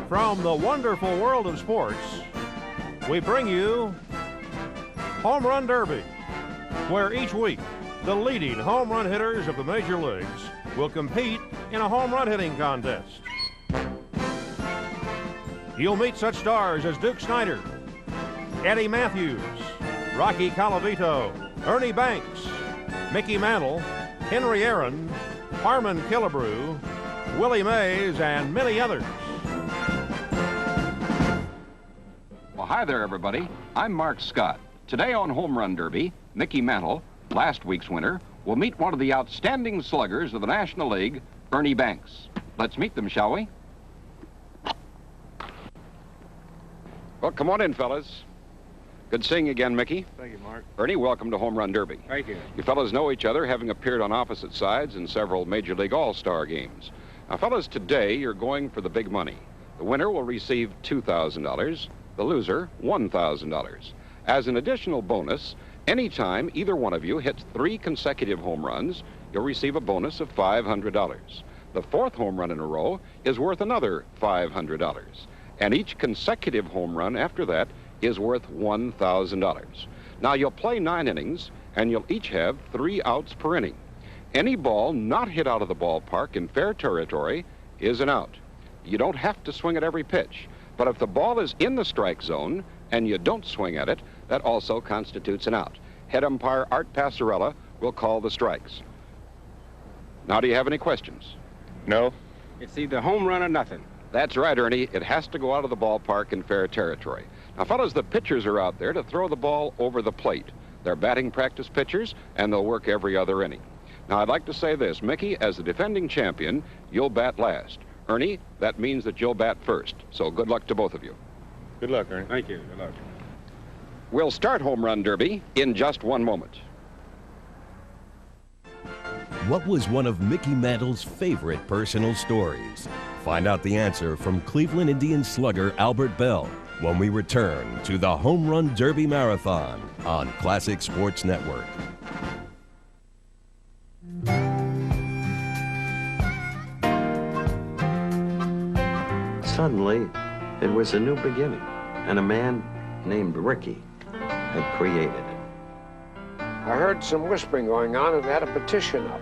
From the wonderful world of sports, we bring you Home Run Derby, where each week the leading home run hitters of the major leagues will compete in a home run hitting contest. You'll meet such stars as Duke Snider, Eddie Matthews, Rocky Colavito, Ernie Banks, Mickey Mantle, Henry Aaron, Harmon Killebrew, Willie Mays, and many others. Well, hi there, everybody. I'm Mark Scott. Today on Home Run Derby, Mickey Mantle, last week's winner, will meet one of the outstanding sluggers of the National League, Ernie Banks. Let's meet them, shall we? Well, come on in, fellas. Good seeing you again, Mickey. Thank you, Mark. Ernie, welcome to Home Run Derby. Thank you. You fellas know each other, having appeared on opposite sides in several Major League All-Star games. Now, fellas, today you're going for the big money. The winner will receive $2,000, the loser $1,000. As an additional bonus, anytime either one of you hits 3 consecutive home runs, you'll receive a bonus of $500. The 4th home run in a row is worth another $500. And each consecutive home run after that is worth $1,000. Now, you'll play 9 innings, and you'll each have 3 outs per inning. Any ball not hit out of the ballpark in fair territory is an out. You don't have to swing at every pitch, but if the ball is in the strike zone and you don't swing at it, that also constitutes an out. Head umpire Art Passarella will call the strikes. Now, do you have any questions? No. It's either home run or nothing. That's right, Ernie. It has to go out of the ballpark in fair territory. Now, fellas, the pitchers are out there to throw the ball over the plate. They're batting practice pitchers, and they'll work every other inning. Now, I'd like to say this. Mickey, as the defending champion, you'll bat last. Ernie, that means that you'll bat first. So good luck to both of you. Good luck, Ernie. Thank you. Good luck. We'll start Home Run Derby in just one moment. What was one of Mickey Mantle's favorite personal stories? Find out the answer from Cleveland Indians slugger Albert Belle when we return to the Home Run Derby Marathon on Classic Sports Network. Suddenly, it was a new beginning, and a man named Ricky had created it. I heard some whispering going on and had a petition up.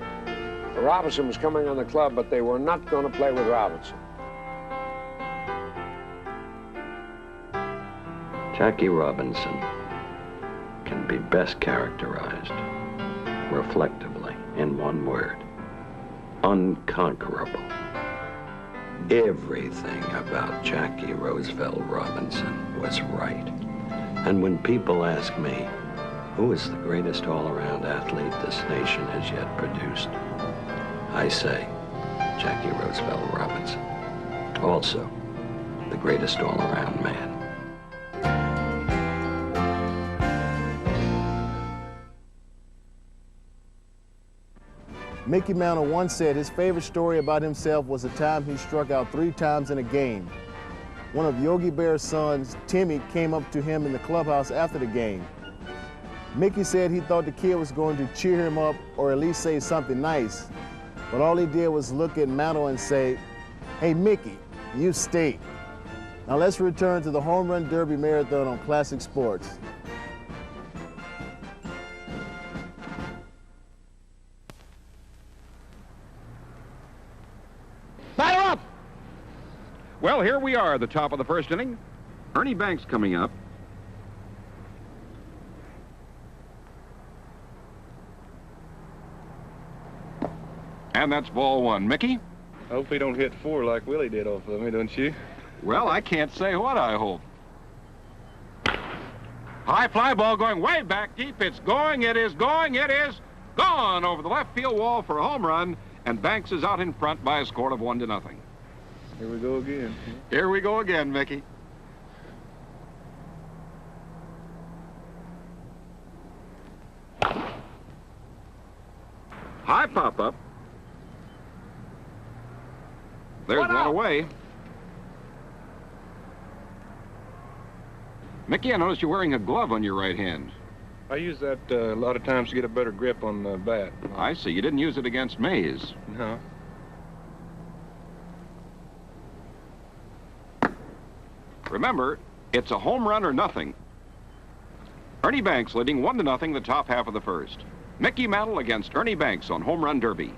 Robinson was coming on the club, but they were not going to play with Robinson. Jackie Robinson can be best characterized reflectively in one word: unconquerable. Everything about Jackie Roosevelt Robinson was right. And when people ask me, who is the greatest all-around athlete this nation has yet produced, I say, Jackie Roosevelt Robinson. Also, the greatest all-around man. Mickey Mantle once said his favorite story about himself was the time he struck out 3 times in a game. One of Yogi Berra's sons, Timmy, came up to him in the clubhouse after the game. Mickey said he thought the kid was going to cheer him up or at least say something nice, but all he did was look at Mantle and say, "Hey, Mickey, you stink." Now let's return to the Home Run Derby Marathon on Classic Sports. Batter up! Well, here we are at the top of the first inning. Ernie Banks coming up. And that's ball 1. Mickey? I hope he don't hit 4 like Willie did off of me, don't you? Well, I can't say what I hope. High fly ball going way back deep. It's going, it is going, it is gone over the left field wall for a home run, and Banks is out in front by a score of 1-0. Here we go again. Here we go again, Mickey. High pop-up. There's one away. Mickey, I noticed you're wearing a glove on your right hand. I use that a lot of times to get a better grip on the bat. I see. You didn't use it against Mays. No. Remember, it's a home run or nothing. Ernie Banks leading 1-0 the top half of the first. Mickey Mantle against Ernie Banks on Home Run Derby.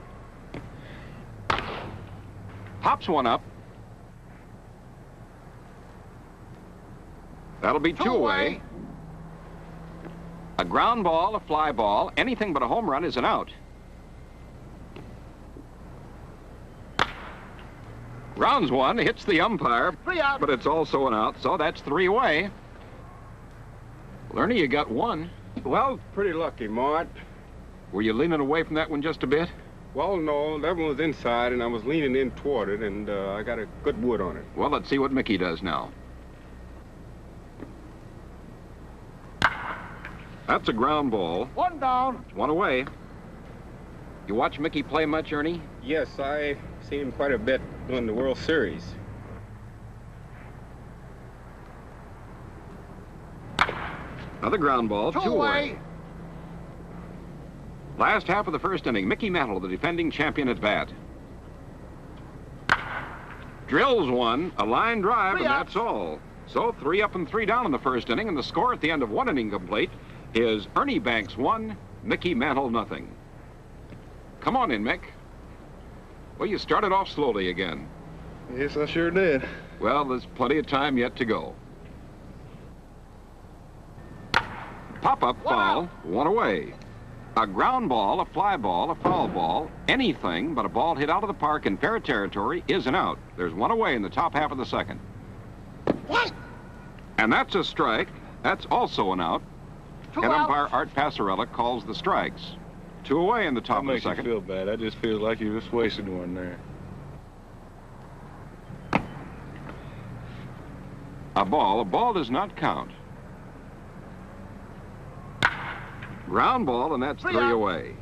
Pops one up. That'll be two away. A ground ball, a fly ball, anything but a home run is an out. Rounds one, hits the umpire, but it's also an out, so that's 3 away. Well, Ernie, you got one. Well, pretty lucky, Mart. Were you leaning away from that one just a bit? Well, no, that one was inside, and I was leaning in toward it, and I got a good wood on it. Well, let's see what Mickey does now. That's a ground ball. 1 down. 1 away. You watch Mickey play much, Ernie? Yes, I seen him quite a bit during the World Series. Another ground ball, 2 away. Last half of the first inning, Mickey Mantle, the defending champion at bat. Drills one, a line drive, and that's all. So 3 up and 3 down in the first inning, and the score at the end of 1 inning complete is Ernie Banks 1, Mickey Mantle nothing. Come on in, Mick. Well, you started off slowly again. Yes, I sure did. Well, there's plenty of time yet to go. Pop-up foul, 1 away. A ground ball, a fly ball, a foul ball, anything but a ball hit out of the park in fair territory is an out. There's 1 away in the top half of the second. And that's a strike. That's also an out. Head umpire Art Passarella calls the strikes. 2 away in the top of the second. That makes you feel bad. I just feel like you just wasted one there. A ball does not count. Ground ball, and that's 3 away.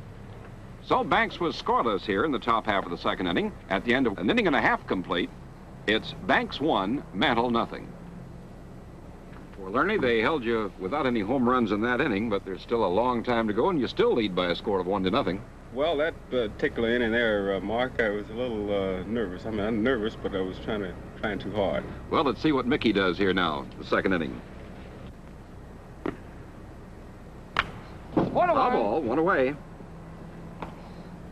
So Banks was scoreless here in the top half of the second inning. At the end of an inning and a half complete, it's Banks 1, Mantle nothing. Well, Ernie, they held you without any home runs in that inning, but there's still a long time to go, and you still lead by a score of 1-0. Well, that particular inning there, Mark, I was a little nervous. I mean, I'm nervous, but I was trying too hard. Well, let's see what Mickey does here now, the second inning. One away. Ball, 1 away.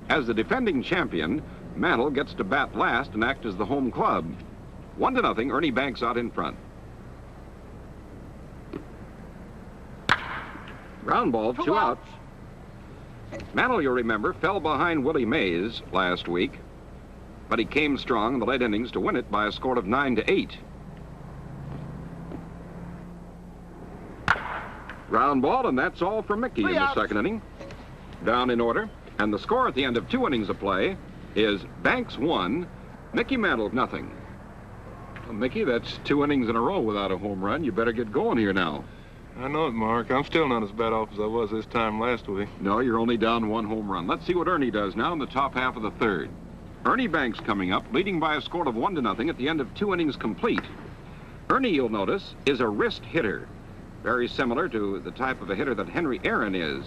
As the defending champion, Mantle gets to bat last and act as the home club. 1-0, Ernie Banks out in front. Ground ball, 2 outs. Mantle, you'll remember, fell behind Willie Mays last week, but he came strong in the late innings to win it by a score of 9-8. Ground ball, and that's all for Mickey in the second inning. Down in order, and the score at the end of 2 innings of play is Banks 1, Mickey Mantle nothing. Well, Mickey, that's 2 innings in a row without a home run. You better get going here now. I know it, Mark. I'm still not as bad off as I was this time last week. No, you're only down 1 home run. Let's see what Ernie does now in the top half of the third. Ernie Banks coming up, leading by a score of 1-0 at the end of 2 innings complete. Ernie, you'll notice, is a wrist hitter, very similar to the type of a hitter that Henry Aaron is.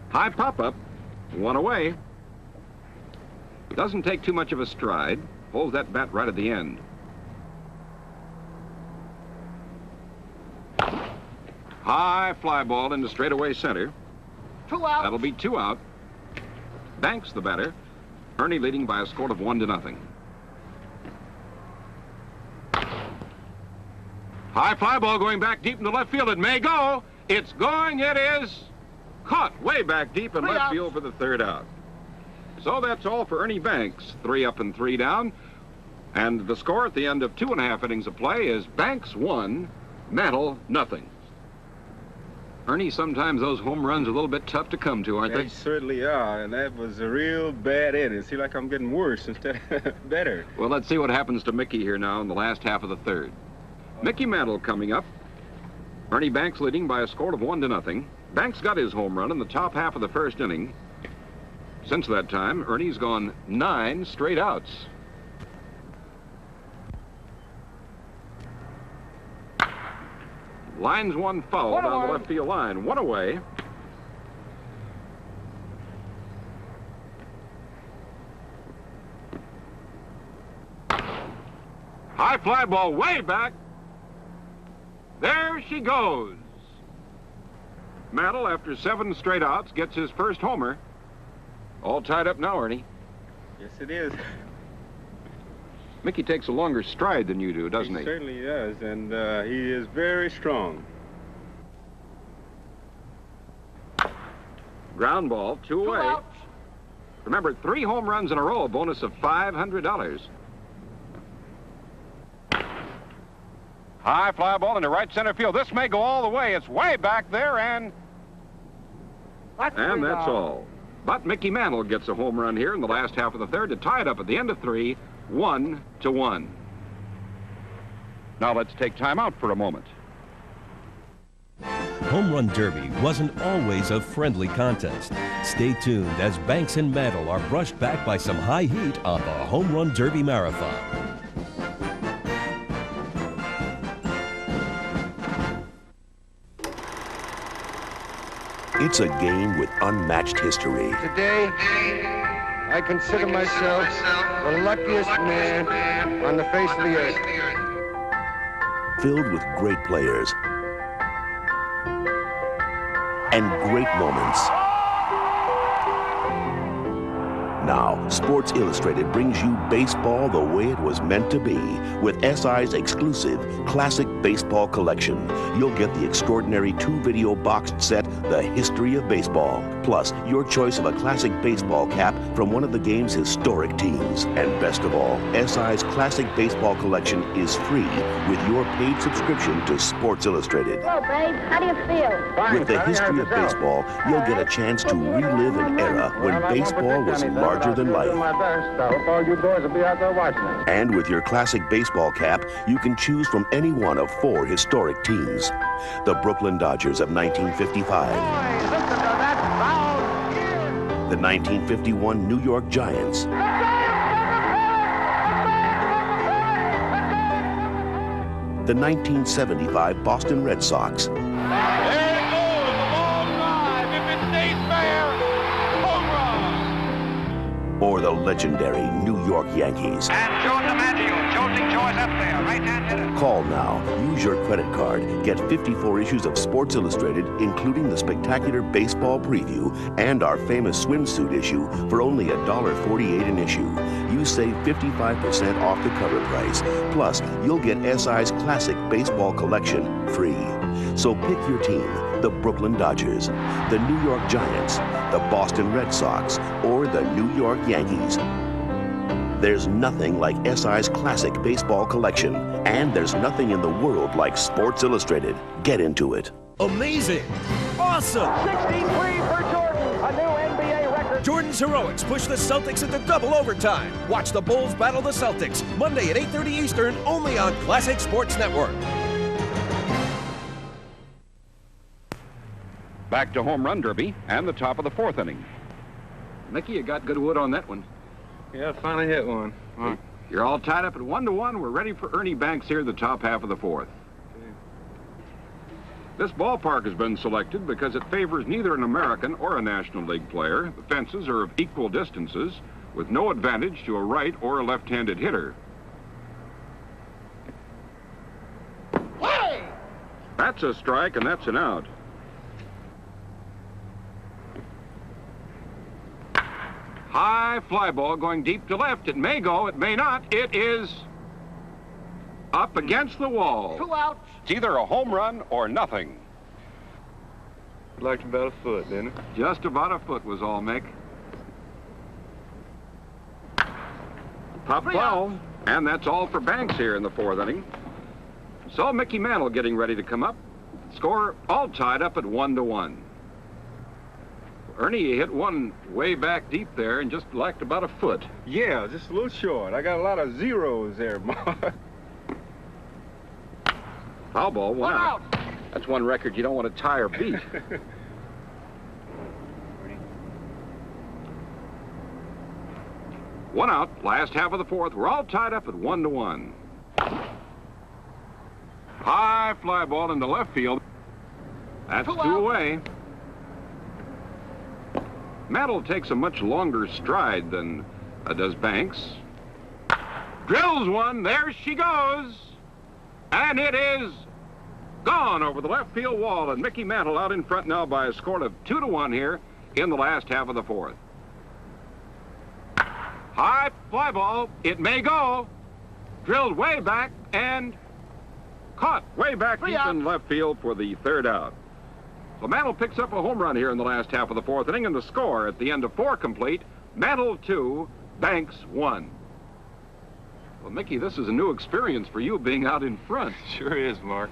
High pop-up, 1 away. Doesn't take too much of a stride, holds that bat right at the end. High fly ball into straightaway center. 2 out. That'll be 2 out. Banks the batter. Ernie leading by a score of 1-0. High fly ball going back deep in the left field. It may go. It's going. It is caught way back deep in left field for the 3rd out. So that's all for Ernie Banks. 3 up and 3 down. And the score at the end of 2.5 innings of play is Banks 1, Mantle nothing. Ernie, sometimes those home runs are a little bit tough to come to, aren't They they? certainly are, and that was a real bad inning. It seems like I'm getting worse instead of better. Well, let's see what happens to Mickey here now in the last half of the third. Mickey Mantle coming up. Ernie Banks leading by a score of 1-0. Banks got his home run in the top half of the first inning. Since that time, Ernie's gone 9 straight outs. Lines one foul down the left field line. 1 away. High fly ball way back. There she goes. Mantle, after 7 straight outs, gets his first homer. All tied up now, Ernie. Yes, it is. Mickey takes a longer stride than you do, doesn't he? He certainly does, and he is very strong. Ground ball, 2 away. Outs. Remember, 3 home runs in a row, a bonus of $500. High fly ball into right center field. This may go all the way. It's way back there, and that's all. But Mickey Mantle gets a home run here in the last half of the third to tie it up at the end of 3, 1-1. Now let's take time out for a moment. Home Run Derby wasn't always a friendly contest. Stay tuned as Banks and Mantle are brushed back by some high heat on the Home Run Derby Marathon. It's a game with unmatched history. Today, I consider myself the luckiest man on the face of the earth. Filled with great players and great moments. Now, Sports Illustrated brings you baseball the way it was meant to be with SI's exclusive Classic Baseball Collection. You'll get the extraordinary 2-video boxed set, The History of Baseball, plus your choice of a classic baseball cap from one of the game's historic teams. And best of all, SI's Classic Baseball Collection is free with your paid subscription to Sports Illustrated. Hello, babe. How do you feel? Fine, with the history of baseball, you'll get a chance to relive an era when baseball was larger than life. I hope all you boys will be out there watching us. And with your classic baseball cap, you can choose from any one of 4 historic teams. The Brooklyn Dodgers of 1955. The 1951 New York Giants. The 1975 Boston Red Sox. Or the legendary New York Yankees. And Joe DiMaggio, jolting Joe is up there, right-hand hitter. Call now. Use your credit card. Get 54 issues of Sports Illustrated, including the spectacular baseball preview and our famous swimsuit issue for only $1.48 an issue. You save 55% off the cover price. Plus, you'll get SI's Classic Baseball Collection free. So pick your team. The Brooklyn Dodgers, the New York Giants, the Boston Red Sox, or the New York Yankees. There's nothing like SI's Classic Baseball Collection, and there's nothing in the world like Sports Illustrated. Get into it. Amazing! Awesome! 63 for Jordan, a new NBA record. Jordan's heroics push the Celtics into double overtime. Watch the Bulls battle the Celtics, Monday at 8:30 Eastern, only on Classic Sports Network. Back to Home Run Derby and the top of the 4th inning. Mickey, you got good wood on that one. Yeah, I finally hit one. You're all tied up at 1-1. We're ready for Ernie Banks here in the top half of the 4th. This ballpark has been selected because it favors neither an American or a National League player. The fences are of equal distances with no advantage to a right or a left-handed hitter. Hey! That's a strike and that's an out. High fly ball going deep to left. It may go, it may not. It is up against the wall. 2 outs. It's either a home run or nothing. Like about a foot, didn't it? Just about a foot was all, Mick. Pop foul. And that's all for Banks here in the 4th inning. So Mickey Mantle getting ready to come up. Score all tied up at 1-1. Ernie, you hit one way back deep there and just lacked about a foot. Yeah, just a little short. I got a lot of zeros there, Mark. Foul ball, 1 out. That's one record you don't want to tie or beat. One out, last half of the 4th. We're all tied up at 1-1. High fly ball into left field. That's 2 away. Mantle takes a much longer stride than does Banks. Drills one. There she goes. And it is gone over the left field wall. And Mickey Mantle out in front now by a score of 2-1 here in the last half of the fourth. High fly ball. It may go. Drilled way back and caught way back deep in left field for the third out. So Mantle picks up a home run here in the last half of the fourth inning, and the score at the end of 4 complete, Mantle 2, Banks 1. Well, Mickey, this is a new experience for you being out in front. Sure is, Mark.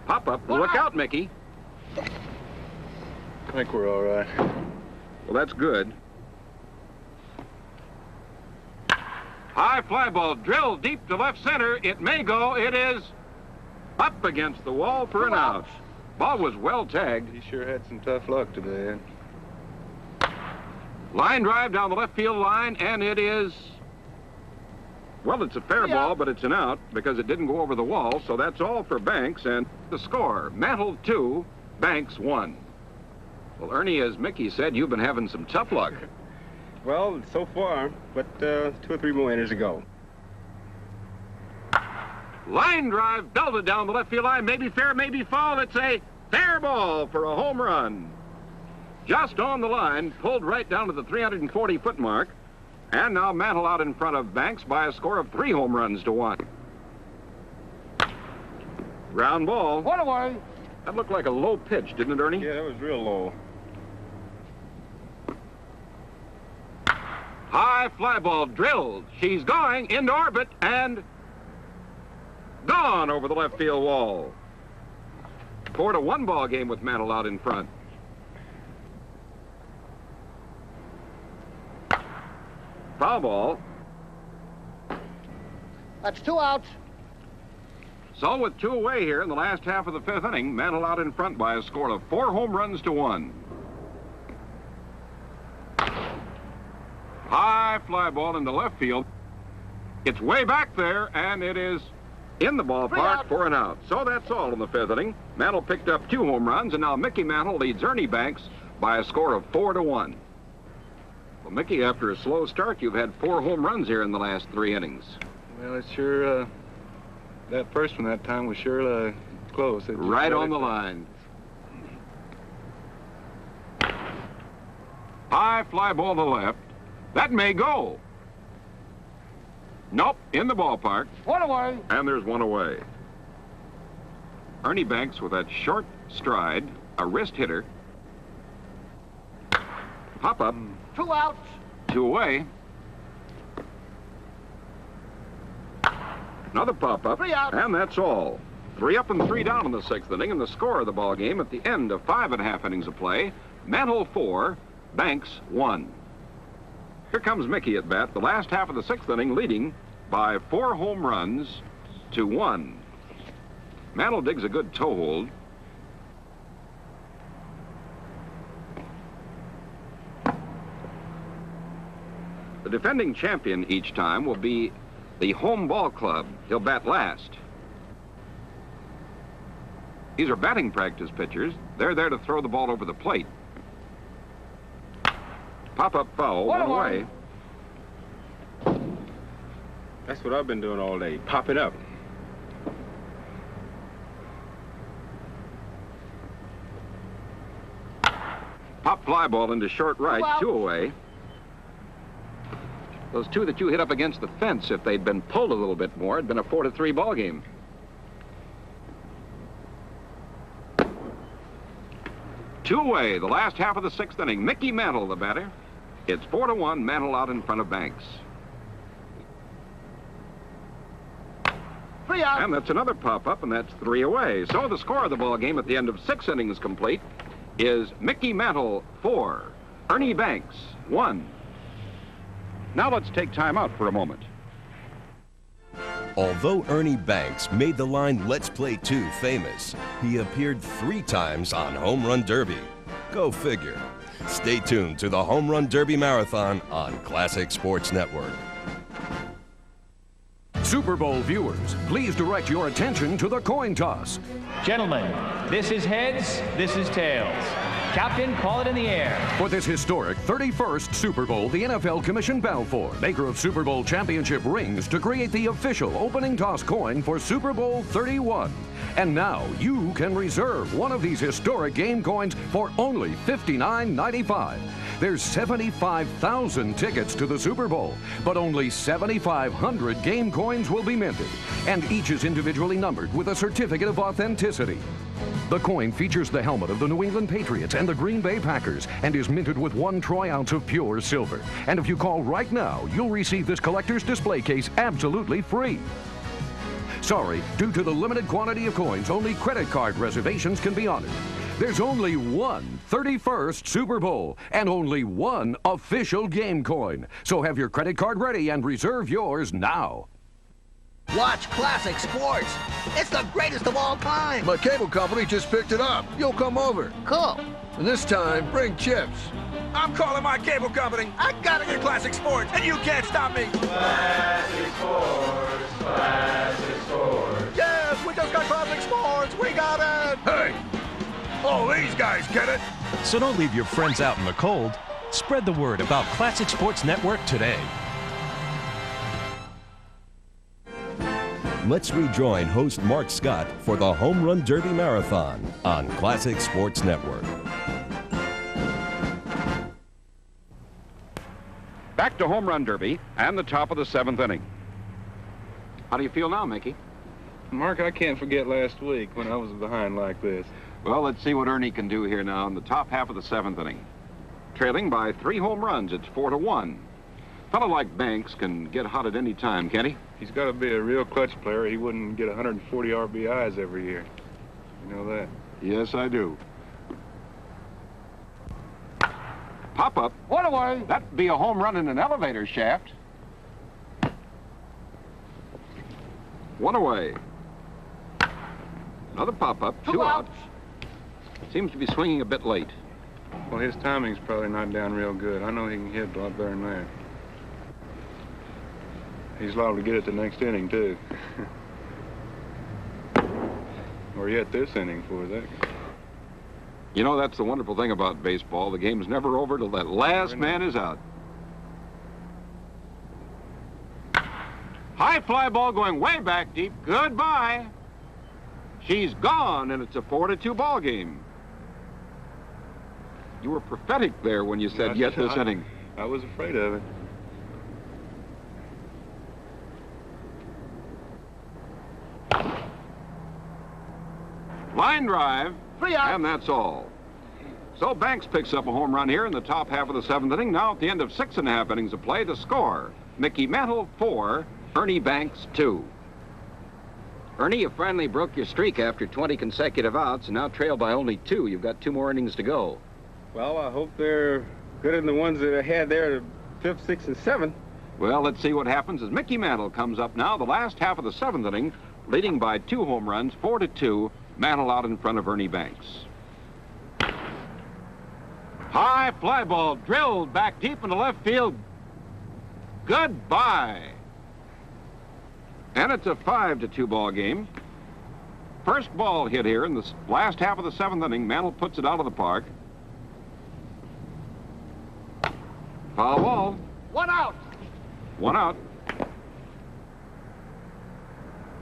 Pop up. Look out, Mickey. I think we're all right. Well, that's good. High fly ball drilled deep to left center. It may go. It is up against the wall for an out. Ball was well tagged. He sure had some tough luck today. Line drive down the left field line, and it is, well, it's a fair ball, but it's an out because it didn't go over the wall. So that's all for Banks, and the score, Mantle 2, Banks 1. Well, Ernie, as Mickey said, you've been having some tough luck. Well, so far, but 2 or 3 more innings to go. Line drive belted down the left field line. Maybe fair, maybe foul. It's a fair ball for a home run. Just on the line, pulled right down to the 340-foot mark. And now Mantle out in front of Banks by a score of 3 home runs to 1. Ground ball. 1 away. That looked like a low pitch, didn't it, Ernie? Yeah, that was real low. High fly ball drilled. She's going into orbit and gone over the left field wall. 4-1 ball game with Mantle out in front. Foul ball. That's 2 outs. So with 2 away here in the last half of the 5th inning, Mantle out in front by a score of 4 home runs to 1. High fly ball into left field. It's way back there, and it is in the ballpark for an out. So that's all in the 5th inning. Mantle picked up 2 home runs, and now Mickey Mantle leads Ernie Banks by a score of 4-1. Well, Mickey, after a slow start, you've had 4 home runs here in the last 3 innings. Well, it's sure, that first one that time was sure close. Right on the line. High fly ball to left. That may go. Nope, in the ballpark. 1 away. And there's 1 away. Ernie Banks with that short stride, a wrist hitter. Pop up. 2 outs. 2 away. Another pop up. 3 outs. And that's all. 3 up and 3 down in the 6th inning, and the score of the ball game at the end of 5½ innings of play. Mantle 4, Banks 1. Here comes Mickey at bat, the last half of the 6th inning, leading by 4 home runs to 1. Mantle digs a good toe hold. The defending champion each time will be the home ball club. He'll bat last. These are batting practice pitchers. They're there to throw the ball over the plate. Pop-up foul, 1 away. That's what I've been doing all day, pop it up. Pop fly ball into short right, 2 away. Those 2 that you hit up against the fence, if they'd been pulled a little bit more, it'd been a 4-3 ball game. Two away, the last half of the 6th inning. Mickey Mantle, the batter. It's 4-1, Mantle out in front of Banks. 3 outs. And that's another pop-up, and that's 3 away. So the score of the ball game at the end of 6 innings complete is Mickey Mantle 4, Ernie Banks 1. Now let's take time out for a moment. Although Ernie Banks made the line Let's Play 2 famous, he appeared 3 times on Home Run Derby. Go figure. Stay tuned to the Home Run Derby Marathon on Classic Sports Network. Super Bowl viewers, please direct your attention to the coin toss. Gentlemen, this is heads, this is tails. Captain, call it in the air. For this historic 31st Super Bowl, the NFL commissioned Balfour, maker of Super Bowl championship rings, to create the official opening toss coin for Super Bowl 31. And now you can reserve one of these historic game coins for only $59.95. There's 75,000 tickets to the Super Bowl, but only 7,500 game coins will be minted, and each is individually numbered with a certificate of authenticity. The coin features the helmet of the New England Patriots and the Green Bay Packers and is minted with 1 troy ounce of pure silver. And if you call right now, you'll receive this collector's display case absolutely free. Sorry, due to the limited quantity of coins, only credit card reservations can be honored. There's only one 31st Super Bowl and only one official game coin. So have your credit card ready and reserve yours now. Watch classic sports. It's the greatest of all time. My cable company just picked it up. You'll come over. Cool. And this time, bring chips. I'm calling my cable company. I gotta get classic sports, and you can't stop me. Classic sports, classic sports. Yes, we just got classic sports. We got it. Hey, all these guys get it. So don't leave your friends out in the cold. Spread the word about Classic Sports Network today. Let's rejoin host Mark Scott for the Home Run Derby Marathon on Classic Sports Network. Back to Home Run Derby and the top of the 7th inning. How do you feel now, Mickey? Mark, I can't forget last week when I was behind like this. Well, let's see what Ernie can do here now in the top half of the 7th inning. Trailing by 3 home runs, it's 4-1. A fellow like Banks can get hot at any time, can't he? He's got to be a real clutch player. He wouldn't get 140 RBIs every year. You know that? Yes, I do. Pop up. One away. That'd be a home run in an elevator shaft. 1 away. Another pop up. 2 outs. Seems to be swinging a bit late. Well, his timing's probably not down real good. I know he can hit a lot better than that. He's liable to get it the next inning, too. Or yet this inning for that. You know, that's the wonderful thing about baseball. The game's never over till that last man is out. High fly ball going way back deep. Goodbye. She's gone, and it's a 4-2 ball game. You were prophetic there when you said yet this inning. I was afraid of it. Line drive, 3 outs. and that's all. So Banks picks up a home run here in the top half of the 7th inning. Now at the end of 6.5 innings of play, the score, Mickey Mantle 4, Ernie Banks 2. Ernie, you finally broke your streak after 20 consecutive outs and now trail by only 2. You've got 2 more innings to go. Well, I hope they're good than the ones that I had there, the 5th, 6th, and 7th. Well, let's see what happens as Mickey Mantle comes up now, the last half of the 7th inning, leading by 2 home runs, 4-2. Mantle out in front of Ernie Banks. High fly ball drilled back deep into left field. Goodbye. And it's a 5-2 ball game. First ball hit here in the last half of the 7th inning. Mantle puts it out of the park. Foul ball. 1 out. 1 out.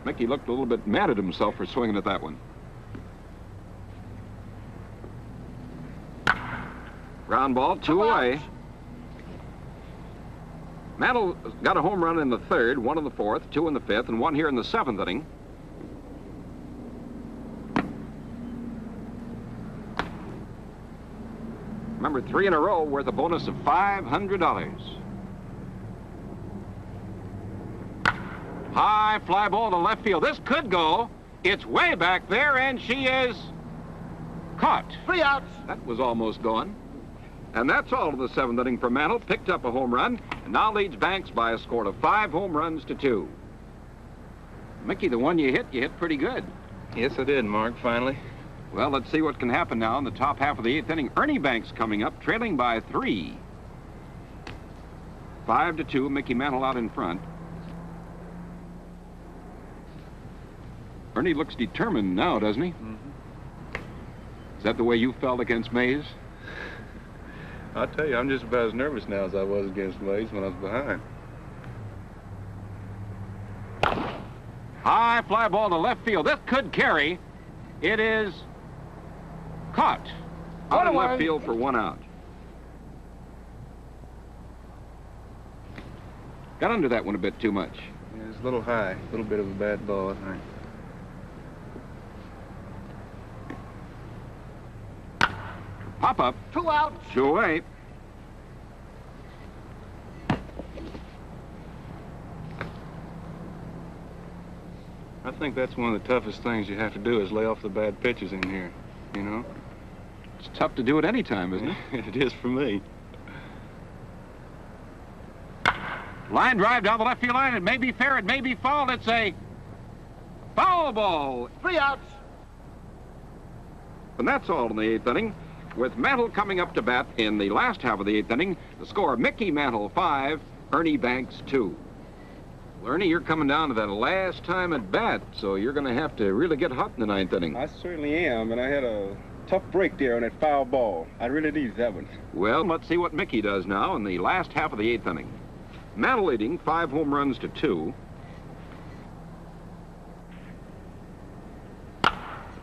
Mickey looked a little bit mad at himself for swinging at that one. Ground ball, 2 away. Mantle got a home run in the 3rd, 1 in the 4th, 2 in the 5th, and 1 here in the 7th inning. Remember, 3 in a row worth a bonus of $500. High fly ball to left field. This could go. It's way back there, and she is caught. 3 outs. That was almost gone. And that's all of the 7th inning for Mantle. Picked up a home run, and now leads Banks by a score of 5 home runs to 2. Mickey, the one you hit pretty good. Yes, I did, Mark, finally. Well, let's see what can happen now in the top half of the 8th inning. Ernie Banks coming up, trailing by 3. 5-2, Mickey Mantle out in front. Ernie looks determined now, doesn't he? Mm-hmm. Is that the way you felt against Mays? I'll tell you, I'm just about as nervous now as I was against Blaze when I was behind. High fly ball to left field. This could carry. It is caught. Out in left field for 1 out. Got under that one a bit too much. Yeah, it's a little high. A little bit of a bad ball, I think. Pop up. 2 outs. 2 away. I think that's one of the toughest things you have to do is lay off the bad pitches in here, you know? It's tough to do it any time, isn't it? It is for me. Line drive down the left field line. It may be fair, it may be foul. It's a foul ball. 3 outs. And that's all in the 8th inning. With Mantle coming up to bat in the last half of the 8th inning, the score, Mickey Mantle 5, Ernie Banks 2. Well, Ernie, you're coming down to that last time at bat, so you're going to have to really get hot in the 9th inning. I certainly am, and I had a tough break there on that foul ball. I really needed that one. Well, let's see what Mickey does now in the last half of the 8th inning. Mantle leading 5 home runs to 2.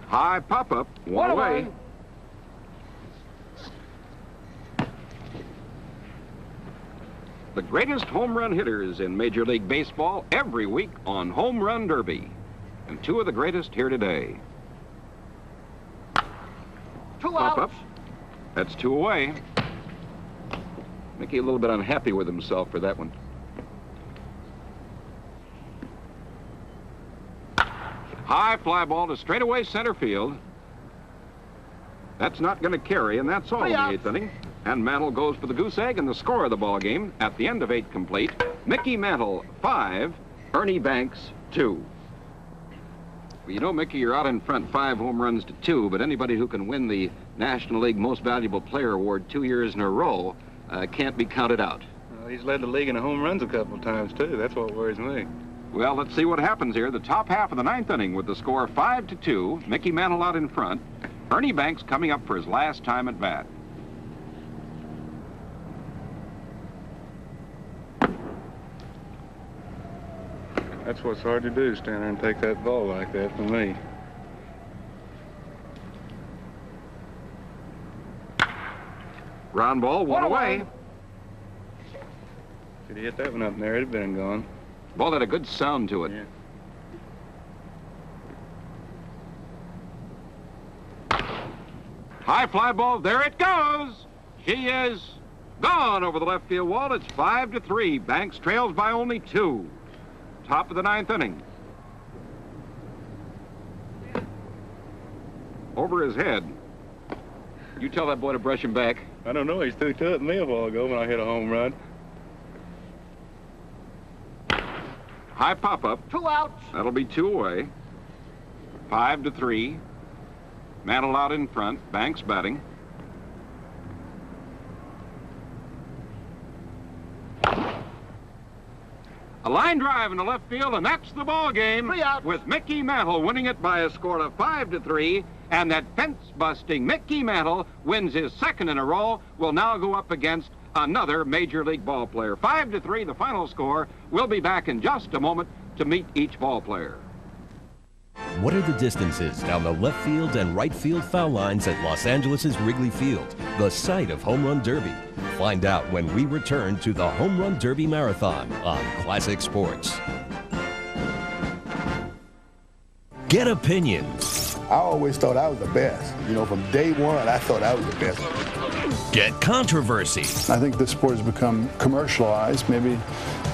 High pop-up, 1 away. The greatest home run hitters in Major League Baseball every week on Home Run Derby. And 2 of the greatest here today. 2 Pop outs. up. That's 2 away. Mickey a little bit unhappy with himself for that one. High fly ball to straightaway center field. That's not going to carry, and that's all in the 8th inning. And Mantle goes for the goose egg, and the score of the ball game at the end of 8 complete. Mickey Mantle 5, Ernie Banks 2. Well, you know, Mickey, you're out in front 5 home runs to 2, but anybody who can win the National League Most Valuable Player Award 2 years in a row can't be counted out. Well, he's led the league in home runs a couple of times, too. That's what worries me. Well, let's see what happens here. The top half of the 9th inning with the score 5-2. Mickey Mantle out in front. Ernie Banks coming up for his last time at bat. That's what's hard to do, stand there and take that ball like that for me. Ground ball, 1 away. If he'd hit that one up there, it'd have been gone. Ball had a good sound to it. Yeah. High fly ball, there it goes. She is gone over the left field wall. It's 5-3. Banks trails by only 2. Top of the 9th inning. Over his head. You tell that boy to brush him back. I don't know. He threw to it me a while ago when I hit a home run. High pop-up. 2 outs. That'll be 2 away. 5-3. Mantle out in front. Banks batting. A line drive in the left field, and that's the ball game. 3 outs. With Mickey Mantle winning it by a score of 5-3, and that fence-busting Mickey Mantle wins his 2nd in a row. Will now go up against another Major League ball player. 5-3, the final score. We'll be back in just a moment to meet each ball player. What are the distances down the left field and right field foul lines at Los Angeles' Wrigley Field, the site of Home Run Derby? Find out when we return to the Home Run Derby Marathon on Classic Sports. Get opinions. I always thought I was the best. You know, from day one, I thought I was the best. Get controversy. I think this sport has become commercialized, maybe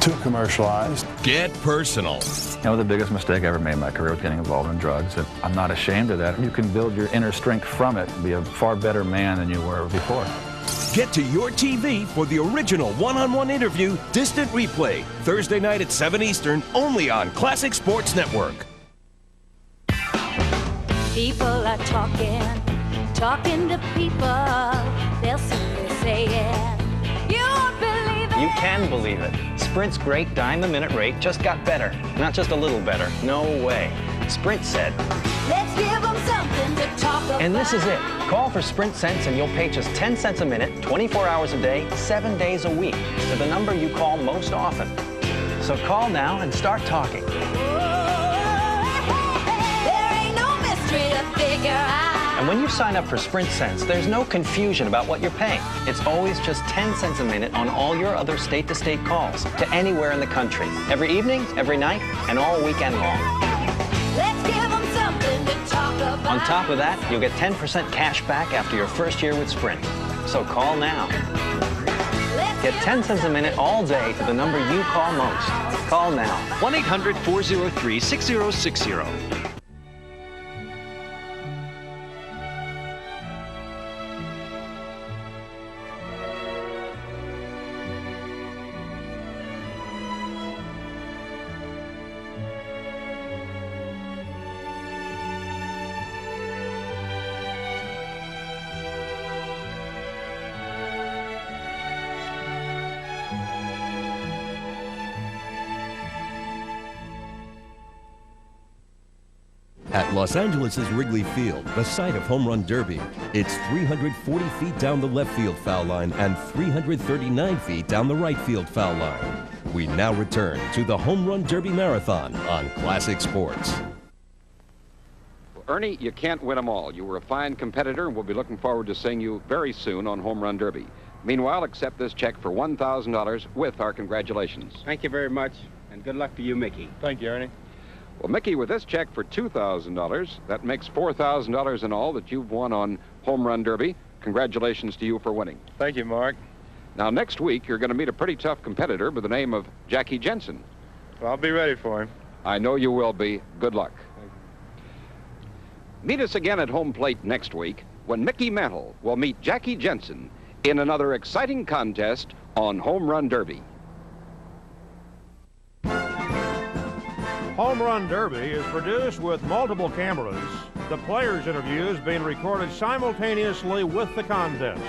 too commercialized. Get personal. You know, the biggest mistake I ever made in my career was getting involved in drugs. I'm not ashamed of that. You can build your inner strength from it and be a far better man than you were before. Get to your TV for the original one-on-one interview, Distant Replay, Thursday night at 7 Eastern, only on Classic Sports Network. People are talking to people. They'll simply say it. You won't believe it. You can believe it. Sprint's great dime-a-minute rate just got better. Not just a little better. No way. Sprint said, Let's give them something to talk about. and this is it. Call for Sprint Cents and you'll pay just 10 cents a minute, 24 hours a day, 7 days a week to the number you call most often. So call now and start talking. There ain't no mystery to figure out. And when you sign up for Sprint Cents, there's no confusion about what you're paying. It's always just 10 cents a minute on all your other state-to-state calls to anywhere in the country. Every evening, every night, and all weekend long. Let's give them something to talk about. On top of that, you'll get 10% cash back after your first year with Sprint. So call now. Get 10 cents a minute all day to the number you call most. Call now. 1-800-403-6060. At Los Angeles' Wrigley Field, the site of Home Run Derby, it's 340 feet down the left field foul line and 339 feet down the right field foul line. We now return to the Home Run Derby Marathon on Classic Sports. Well, Ernie, you can't win them all. You were a fine competitor, and we'll be looking forward to seeing you very soon on Home Run Derby. Meanwhile, accept this check for $1,000 with our congratulations. Thank you very much, and good luck to you, Mickey. Thank you, Ernie. Well, Mickey, with this check for $2,000, that makes $4,000 in all that you've won on Home Run Derby. Congratulations to you for winning. Thank you, Mark. Now, next week, you're going to meet a pretty tough competitor by the name of Jackie Jensen. Well, I'll be ready for him. I know you will be. Good luck. Meet us again at home plate next week when Mickey Mantle will meet Jackie Jensen in another exciting contest on Home Run Derby. Home Run Derby is produced with multiple cameras, the players' interviews being recorded simultaneously with the contest.